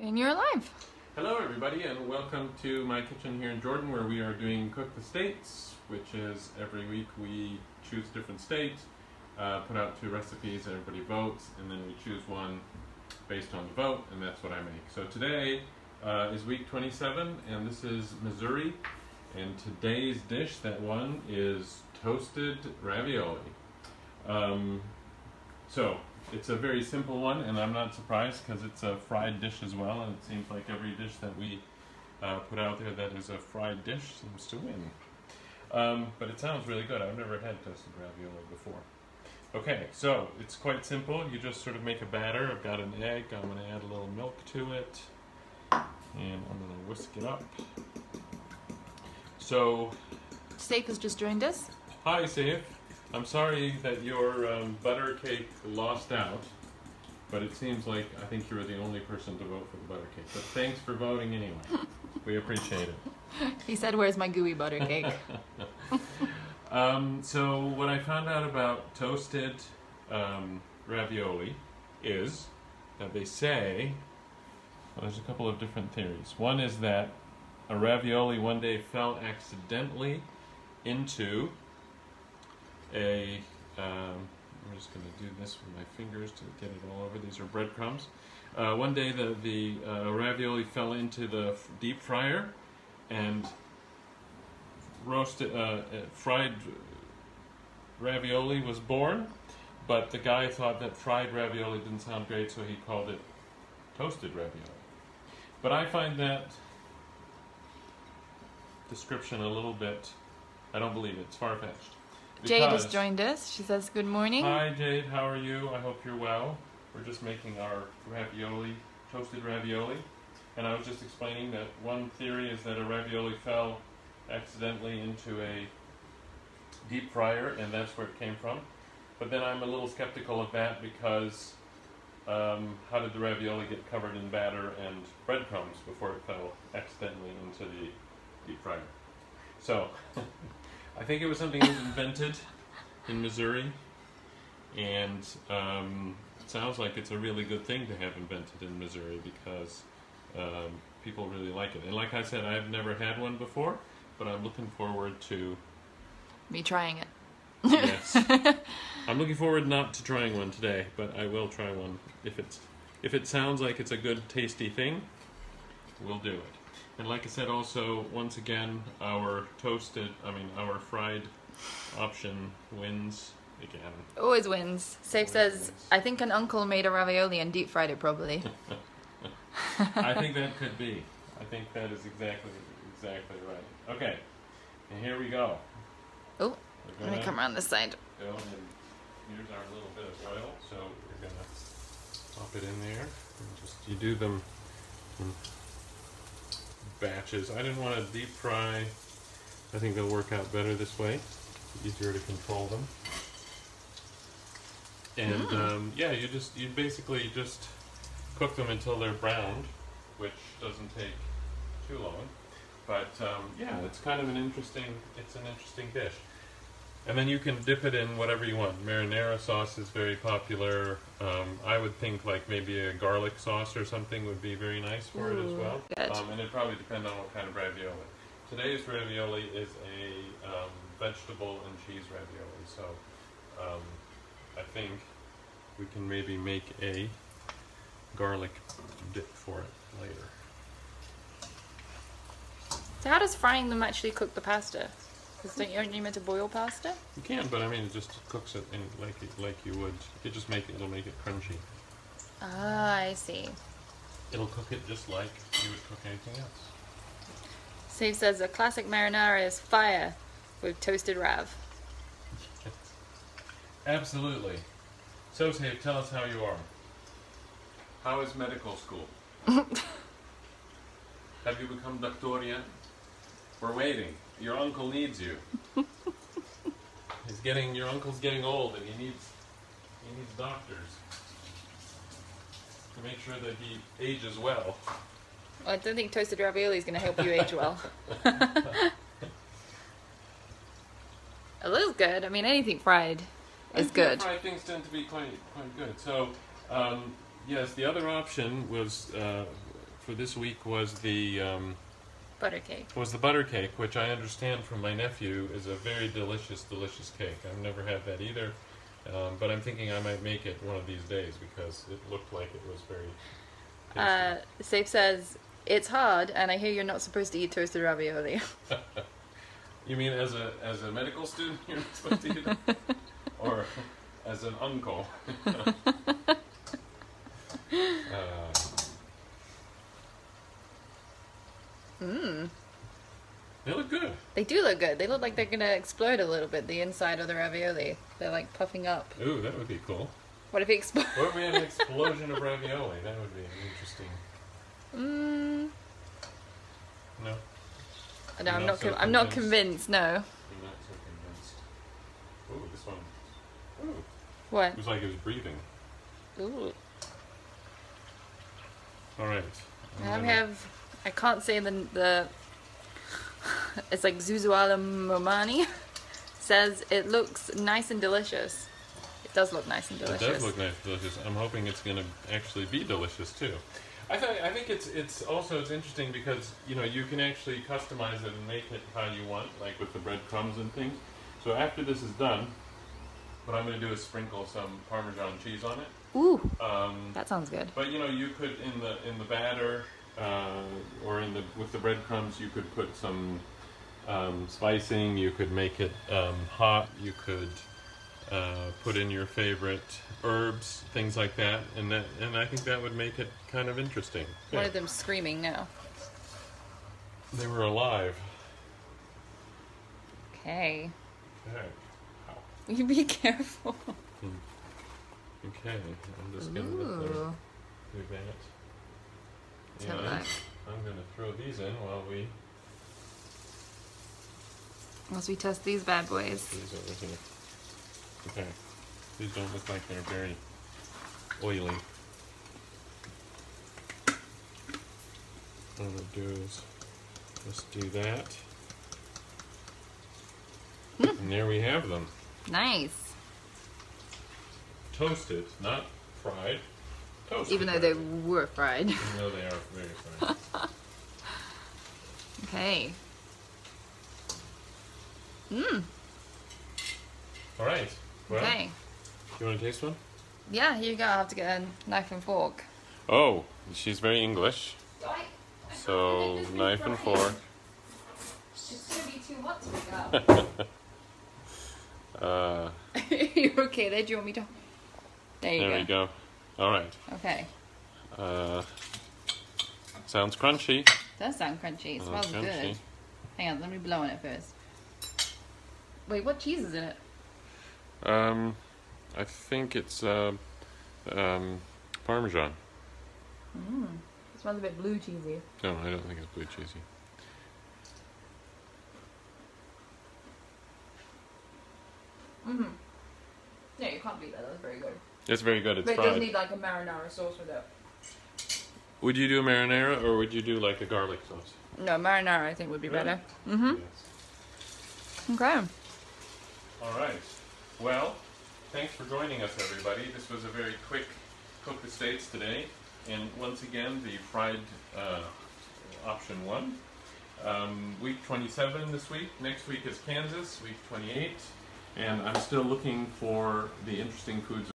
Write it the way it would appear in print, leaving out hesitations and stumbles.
And you're alive. Hello everybody, and welcome to my kitchen here in Jordan, where we are doing Cook the States, which is every week we choose a different state, put out 2 recipes, everybody votes, and then we choose one based on the vote, and that's what I make. So today is week 27, and this is Missouri, and today's dish that won is toasted ravioli. So it's a very simple one, and I'm not surprised because it's a fried dish as well, and it seems like every dish that we put out there that is a fried dish seems to win. But it sounds really good. I've never had toasted ravioli before. Okay, so it's quite simple. You just sort of make a batter. I've got an egg. I'm going to add a little milk to it, and I'm going to whisk it up. So, Safe has just joined us. hi, Saif. I'm sorry that your butter cake lost out, but it seems like I think you were the only person to vote for the butter cake. But thanks for voting anyway. We appreciate it. He said, "Where's my gooey butter cake?" So what I found out about toasted ravioli is that they say, well, there's a couple of different theories. One is that a ravioli one day fell accidentally into I'm just going to do this with my fingers to get it all over. These are breadcrumbs. One day the ravioli fell into the deep fryer, and fried ravioli was born, but the guy thought that fried ravioli didn't sound great, so he called it toasted ravioli. But I find that description a little bit, I don't believe it. It's far-fetched. Jade has joined us. She says, "Good morning." Hi Jade, how are you? I hope you're well. We're just making our ravioli, toasted ravioli. And I was just explaining that one theory is that a ravioli fell accidentally into a deep fryer, and that's where it came from. But then I'm a little skeptical of that because how did the ravioli get covered in batter and breadcrumbs before it fell accidentally into the deep fryer? So, I think it was something that was invented in Missouri, and it sounds like it's a really good thing to have invented in Missouri because people really like it. And like I said, I've never had one before, but I'm looking forward to me trying it. Yes, I'm looking forward not to trying one today, but I will try one if it sounds like it's a good, tasty thing. We'll do it. And like I said, also, once again, our fried option wins again. Always wins. Safe says, "I think an uncle made a ravioli and deep fried it probably." I think that could be. I think that is exactly right. Okay, and here we go. Oh, let me come around this side. Go, and here's our little bit of oil. So we're going to pop it in there. And you do them in batches. I didn't want to deep fry. I think they'll work out better this way. It's easier to control them. And yeah, you basically just cook them until they're browned, which doesn't take too long. But yeah, it's kind of an interesting dish. And then you can dip it in whatever you want. Marinara sauce is very popular. I would think like maybe a garlic sauce or something would be very nice for it as well. Good. And it probably depends on what kind of ravioli. Today's ravioli is a vegetable and cheese ravioli. So I think we can maybe make a garlic dip for it later. So how does frying them actually cook the pasta? Because aren't you meant to boil pasta? You can, but I mean, it just cooks it in like you would. It'll make it crunchy. Ah, I see. It'll cook it just like you would cook anything else. Safe says a classic marinara is fire with toasted rav. Absolutely. So, Safe, tell us how you are. How is medical school? Have you become doctor yet? We're waiting. Your uncle needs you. Your uncle's getting old, and he needs doctors to make sure that he ages well. Well, I don't think toasted ravioli is going to help you age well. It looks good. I mean, anything fried is good. Fried things tend to be quite good. So, yes, the other option was for this week was the Butter cake. butter cake, which I understand from my nephew is a very delicious cake. I've never had that either, but I'm thinking I might make it one of these days because it looked like it was very tasty. Safe says, it's hard, and I hear you're not supposed to eat toasted ravioli. You mean as a medical student you're not supposed to eat it? Or as an uncle? They look good. They do look good. They look like they're gonna explode a little bit, the inside of the ravioli. They're like puffing up. Ooh, that would be cool. What if it explodes? What if we had an explosion of ravioli? That would be interesting. No? No, You're not so I'm not convinced? convinced, no. I'm not so convinced. Ooh, this one. Ooh. What? It was like it was breathing. Ooh. Alright. I can't say the it's like Zuzuala Momani says it looks nice and delicious. It does look nice and delicious. It does look nice and delicious. I'm hoping it's going to actually be delicious too. I think it's interesting because you can actually customize it and make it how you want, like with the breadcrumbs and things. So after this is done, what I'm going to do is sprinkle some Parmesan cheese on it. Ooh, that sounds good. But you could in the batter or with the breadcrumbs, you could put some spicing. You could make it hot. You could put in your favorite herbs, things like that, and I think that would make it kind of interesting. Yeah. One of them screaming now. They were alive. Okay. Okay. Will you be careful? Okay, I'm just gonna let them do that. Let's have a look. I'm gonna throw these in Once we test these bad boys. these over here. Okay. These don't look like they're very oily. What I'm gonna do is just do that. And there we have them. Nice. Toasted, not fried. Toasted. Even though they were fried. Even though they are very fried. Okay. All right. Well, Okay. you want to taste one? Yeah, here you go. I'll have to get a knife and fork. Oh, she's very English. So, knife and fork. It's going to be too hot to pick up. You're okay there? Do you want me to? There There we go. All right. Okay. Sounds crunchy. Does sound crunchy. It smells crunchy. good. Hang on, let me blow on it first. Wait, what cheese is in it? I think it's Parmesan. It smells a bit blue cheesy. No, I don't think it's blue cheesy. Yeah, you can't beat that. That was very good. It's very good. It's But it fried. does need like a marinara sauce with it. Would you do a marinara or would you do like a garlic sauce? No, marinara I think would be Really? better. Yes. Okay. All right. Well, thanks for joining us, everybody. This was a very quick Cook the States today. And once again, the fried option 1. Week 27 this week. Next week is Kansas, week 28. And I'm still looking for the interesting foods